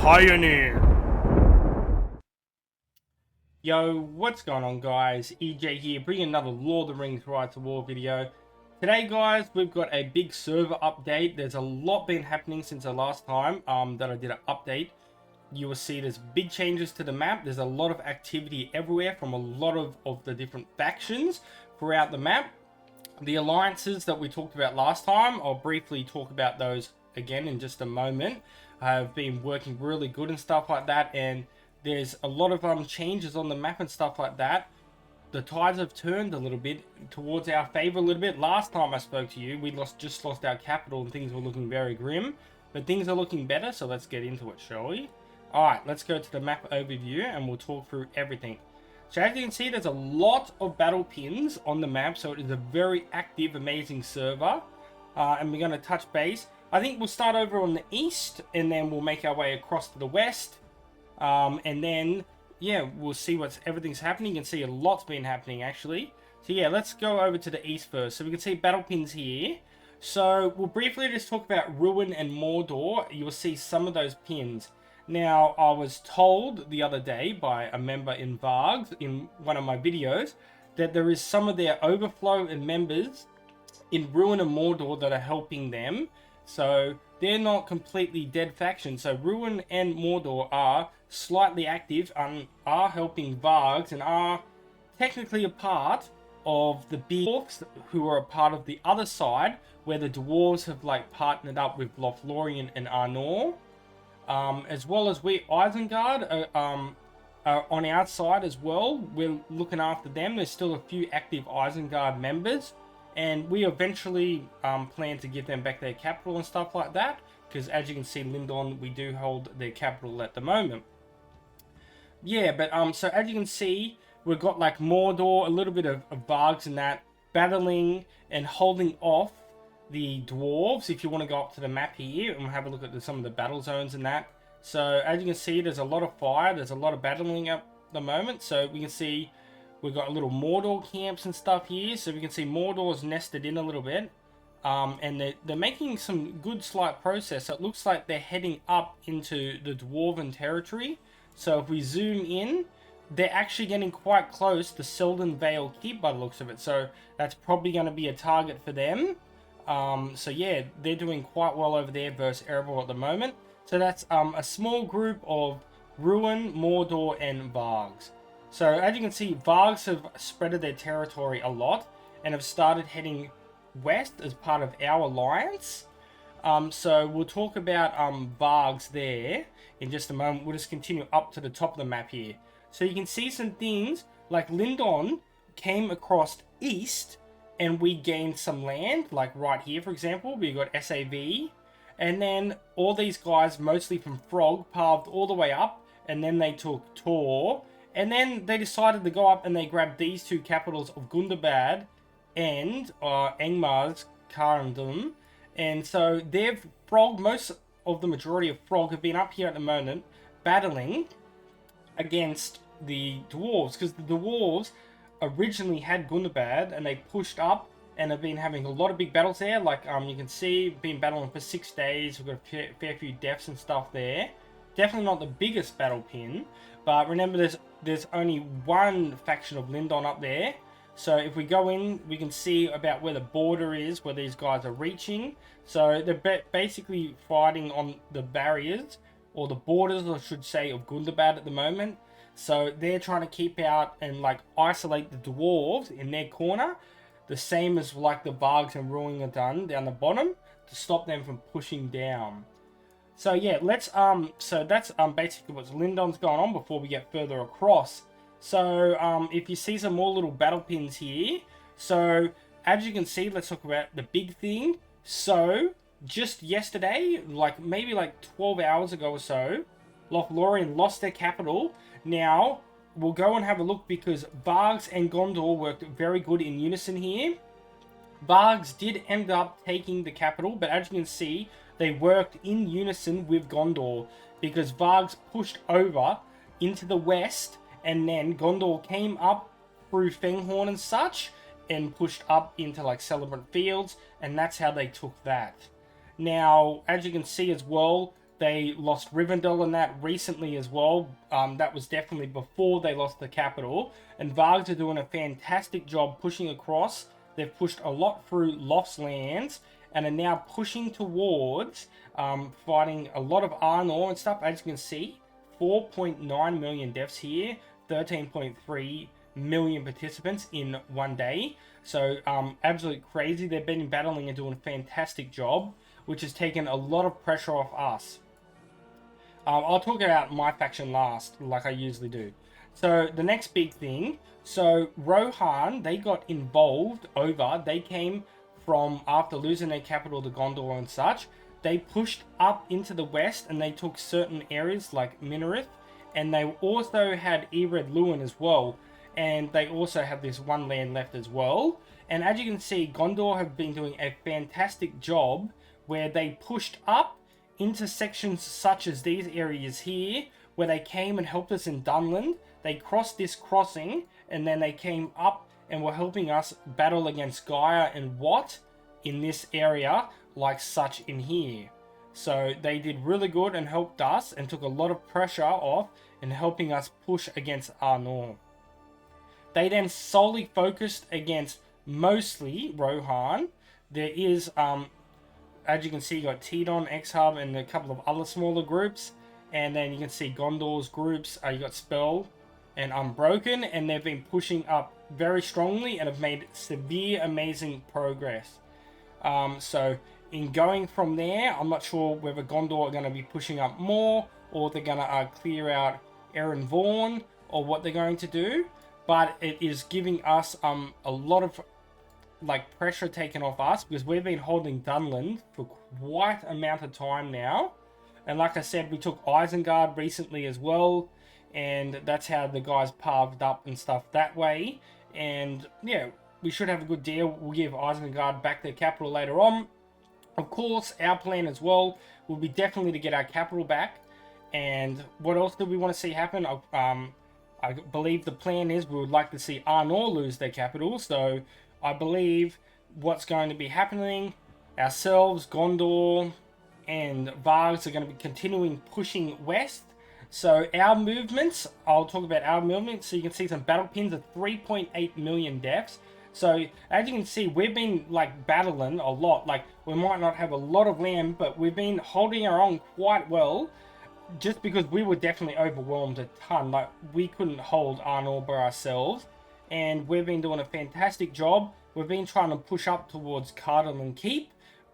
Pioneer. Yo, what's going on, guys? EJ here, bringing another Lord of the Rings Rise to War video. Today, guys, we've got a big server update. There's a lot been happening since the last time that I did an update. You will see there's big changes to the map. There's a lot of activity everywhere from a lot of the different factions throughout the map. The alliances that we talked about last time, I'll briefly talk about those again in just a moment. Have been working really good and stuff like that, and there's a lot of changes on the map and stuff like that. The tides have turned a little bit towards our favor a little bit. Last time I spoke to you, we just lost our capital and things were looking very grim, but things are looking better, so let's get into it, shall we? Alright, let's go to the map overview and we'll talk through everything. So as you can see, there's a lot of battle pins on the map, so it is a very active, amazing server. And we're going to touch base. I think we'll start over on the east, and then we'll make our way across to the west. And then, yeah, we'll see everything's happening. You can see a lot's been happening, actually. So yeah, let's go over to the east first. So we can see battle pins here. So we'll briefly just talk about Rhun and Mordor. You will see some of those pins. Now, I was told the other day by a member in Vargs, in one of my videos, that there is some of their overflow and members in Rhun and Mordor that are helping them. So they're not completely dead factions. So Rhun and Mordor are slightly active and are helping Vargs and are technically a part of the big dwarves who are a part of the other side, where the dwarves have like partnered up with Lothlorien and Arnor. As well as we Isengard are on our side as well. We're looking after them. There's still a few active Isengard members, and we eventually plan to give them back their capital and stuff like that, because as you can see, Lindon, we do hold their capital at the moment. Yeah, but so as you can see, we've got like Mordor, a little bit of vargs and that, battling and holding off the dwarves. If you want to go up to the map here and have a look at some of the battle zones and that. So as you can see, there's a lot of fire, there's a lot of battling at the moment. So we can see we've got a little Mordor camps and stuff here. So we can see Mordor's nested in a little bit. And they're making some good slight progress. So it looks like they're heading up into the Dwarven territory. So if we zoom in, they're actually getting quite close to Selden Vale Keep by the looks of it. So that's probably going to be a target for them. So yeah, they're doing quite well over there versus Erebor at the moment. So that's a small group of Rhun, Mordor, and Vargs. So as you can see, Vargs have spreaded their territory a lot and have started heading west as part of our alliance. So we'll talk about Vargs there in just a moment. We'll just continue up to the top of the map here. So you can see some things like Lindon came across east, and we gained some land, like right here, for example. We got SAV. And then all these guys, mostly from Frog, pathed all the way up. And then they took Tor. And then they decided to go up and they grabbed these two capitals of Gundabad and Angmar's Carndum. And so they've Frog, most of the majority of Frog have been up here at the moment battling against the dwarves. Because the dwarves originally had Gundabad and they pushed up and have been having a lot of big battles there. Like you can see, been battling for 6 days. We've got a fair few deaths and stuff there. Definitely not the biggest battle pin, but remember there's only one faction of Lindon up there. So if we go in, we can see about where the border is, where these guys are reaching. So they're basically fighting on the barriers, or the borders, I should say, of Gundabad at the moment. So they're trying to keep out and like isolate the dwarves in their corner, the same as like the vargs and Rhun are done down the bottom, to stop them from pushing down. So yeah, let's so that's basically what's Lindon's going on before we get further across. So if you see some more little battle pins here, so as you can see, let's talk about the big thing. So just yesterday, maybe 12 hours ago or so, Lothlorien lost their capital. Now we'll go and have a look, because Vargs and Gondor worked very good in unison here. Vargs did end up taking the capital, but as you can see, they worked in unison with Gondor, because Vargs pushed over into the west, and then Gondor came up through Fenghorn and such, and pushed up into like Celebrant Fields, and that's how they took that. Now, as you can see as well, They lost Rivendell and that recently as well. That was definitely before they lost the capital. And Vargs are doing a fantastic job pushing across. They've pushed a lot through Loth's lands and are now pushing towards fighting a lot of Arnor and stuff. As you can see, 4.9 million deaths here, 13.3 million participants in one day. So absolutely crazy. They've been battling and doing a fantastic job, which has taken a lot of pressure off us. I'll talk about my faction last, like I usually do. So the next big thing, so Rohan, they got involved over, they came from, after losing their capital to Gondor and such, they pushed up into the west and they took certain areas like Minorith, and they also had Ered as well, and they also have this one land left as well. And as you can see, Gondor have been doing a fantastic job where they pushed up into sections such as these areas here, where they came and helped us in Dunland. They crossed this crossing, and then they came up and were helping us battle against Gaia and Wat in this area, like such in here. So they did really good and helped us and took a lot of pressure off in helping us push against Arnor. They then solely focused against mostly Rohan. There is as you can see, you got Tedon, X-Hub, and a couple of other smaller groups. And then you can see Gondor's groups. You got Spell and Unbroken, and they've been pushing up very strongly and have made severe, amazing progress. So in going from there, I'm not sure whether Gondor are going to be pushing up more, or they're going to clear out Erin Vaughan, or what they're going to do. But it is giving us a lot of like pressure taken off us, because we've been holding Dunland for quite amount of time now. And like I said, we took Isengard recently as well, and that's how the guys parved up and stuff that way. And yeah, we should have a good deal. We'll give Isengard back their capital later on. Of course, our plan as well will be definitely to get our capital back. And what else do we want to see happen? I believe the plan is we would like to see Arnor lose their capital. So I believe what's going to be happening, ourselves, Gondor, and Vargs are going to be continuing pushing west. So our movements, I'll talk about our movements. So you can see some battle pins of 3.8 million deaths. So as you can see, we've been like battling a lot. Like we might not have a lot of land, but we've been holding our own quite well. Just because we were definitely overwhelmed a ton. Like we couldn't hold Arnor by ourselves. And we've been doing a fantastic job. We've been trying to push up towards Cardamom Keep.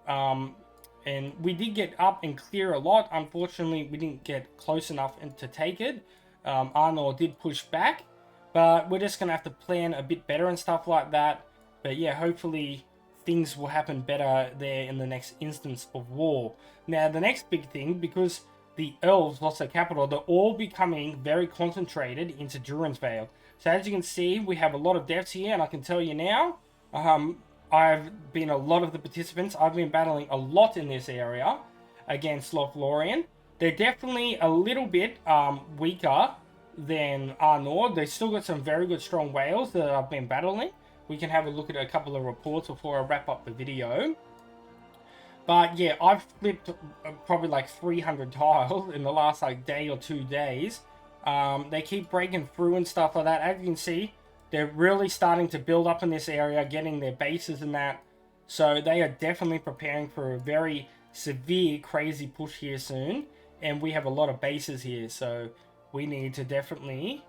And we did get up and clear a lot. Unfortunately, we didn't get close enough to take it. Arnor did push back. But we're just going to have to plan a bit better and stuff like that. But yeah, hopefully things will happen better there in the next instance of war. Now, the next big thing, because the elves lost their capital, they're all becoming very concentrated into Durin's Vale. So as you can see, we have a lot of deaths here, and I can tell you now, I've been a lot of the participants, I've been battling a lot in this area against Lothlorien. They're definitely a little bit weaker than Arnor. They still got some very good strong whales that I've been battling. We can have a look at a couple of reports before I wrap up the video. But yeah, I've flipped probably like 300 tiles in the last like day or 2 days. They keep breaking through and stuff like that. As you can see, they're really starting to build up in this area, getting their bases and that. So they are definitely preparing for a very severe, crazy push here soon. And we have a lot of bases here, so we need to definitely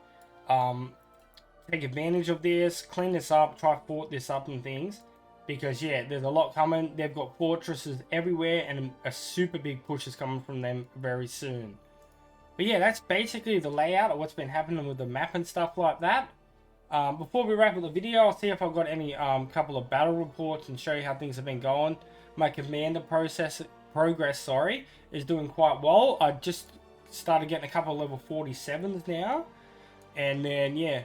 take advantage of this, clean this up, try to fort this up and things. Because yeah, there's a lot coming. They've got fortresses everywhere, and a super big push is coming from them very soon. But yeah, that's basically the layout of what's been happening with the map and stuff like that. Before we wrap up the video, I'll see if I've got any couple of battle reports and show you how things have been going. My commander progress, is doing quite well. I just started getting a couple of level 47s now. And then, yeah,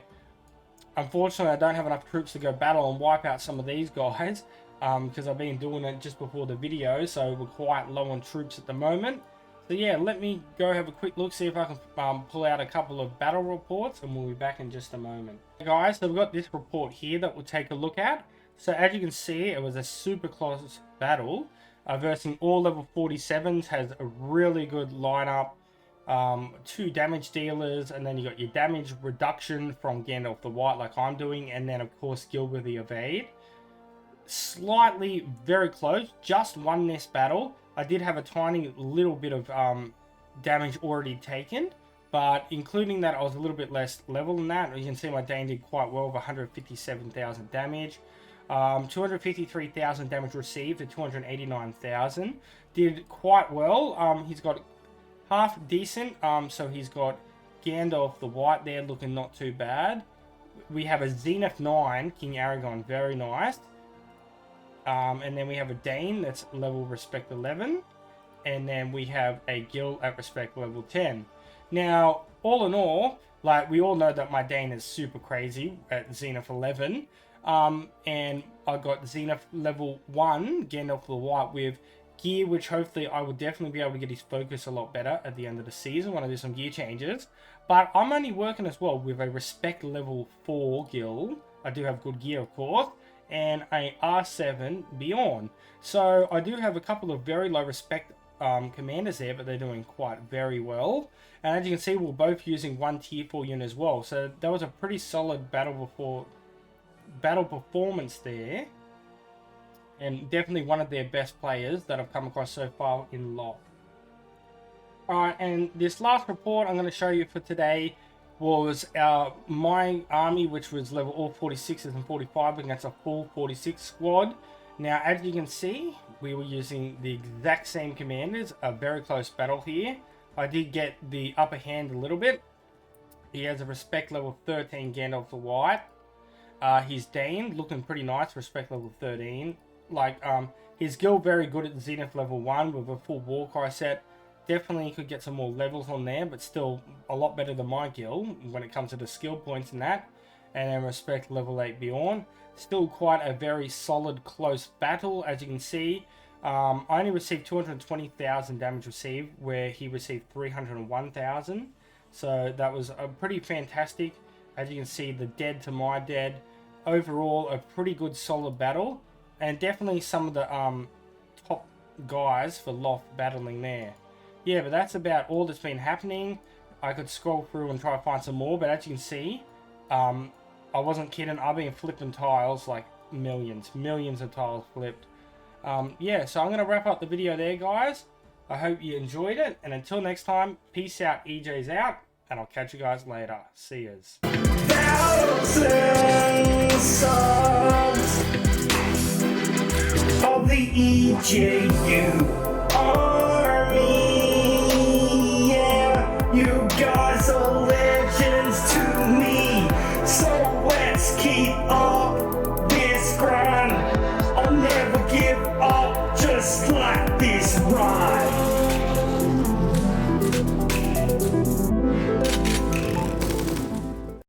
unfortunately, I don't have enough troops to go battle and wipe out some of these guys. Because I've been doing it just before the video, so we're quite low on troops at the moment. So yeah, let me go have a quick look, see if I can pull out a couple of battle reports, and we'll be back in just a moment. Hey guys, so we've got this report here that we'll take a look at. So as you can see, it was a super close battle. versing all level 47s, has a really good lineup. 2 damage dealers, and then you got your damage reduction from Gandalf the White like I'm doing, and then of course skill with the evade. Slightly very close, just one nest battle. I did have a tiny little bit of damage already taken, but including that I was a little bit less level than that. You can see my Dane did quite well with 157,000 damage. 253,000 damage received to 289,000. Did quite well. He's got half decent, so he's got Gandalf the White there looking not too bad. We have a Zenith 9, King Aragorn, very nice. And then we have a Dane that's level respect 11. And then we have a Gil at respect level 10. Now, all in all, like we all know that my Dane is super crazy at Zenith 11. And I got Zenith level 1, Gandalf the White with gear, which hopefully I will definitely be able to get his focus a lot better at the end of the season when I do some gear changes. But I'm only working as well with a respect level 4 Gil. I do have good gear, of course, and a R7 Beyond. So I do have a couple of very low respect commanders there, but they're doing quite very well. And as you can see, we're both using 1 tier 4 unit as well. So that was a pretty solid battle performance there. And definitely one of their best players that I've come across so far in Loth. Alright, and this last report I'm going to show you for today was my army, which was level all 46s and 45 against a full 46 squad. Now, as you can see, we were using the exact same commanders, a very close battle here. I did get the upper hand a little bit. He has a respect level 13 Gandalf the White. His Dane looking pretty nice, respect level 13. Like, his guild very good at the Zenith level 1 with a full Warcry set. Definitely could get some more levels on there, but still a lot better than my guild when it comes to the skill points and that. And then respect level 8 Bjorn. Still quite a very solid close battle, as you can see. I only received 220,000 damage received, where he received 301,000. So that was a pretty fantastic. As you can see, the dead to my dead. Overall, a pretty good solid battle. And definitely some of the top guys for Loth battling there. Yeah, but that's about all that's been happening. I could scroll through and try to find some more, but as you can see, I wasn't kidding. I've been flipping tiles like millions of tiles flipped. Yeah, so I'm going to wrap up the video there, guys. I hope you enjoyed it. And until next time, peace out, EJ's out. And I'll catch you guys later. See yous. Of the EJU army, yeah, you guys are legends to me, so let's keep up this grind. I'll never give up, just like this.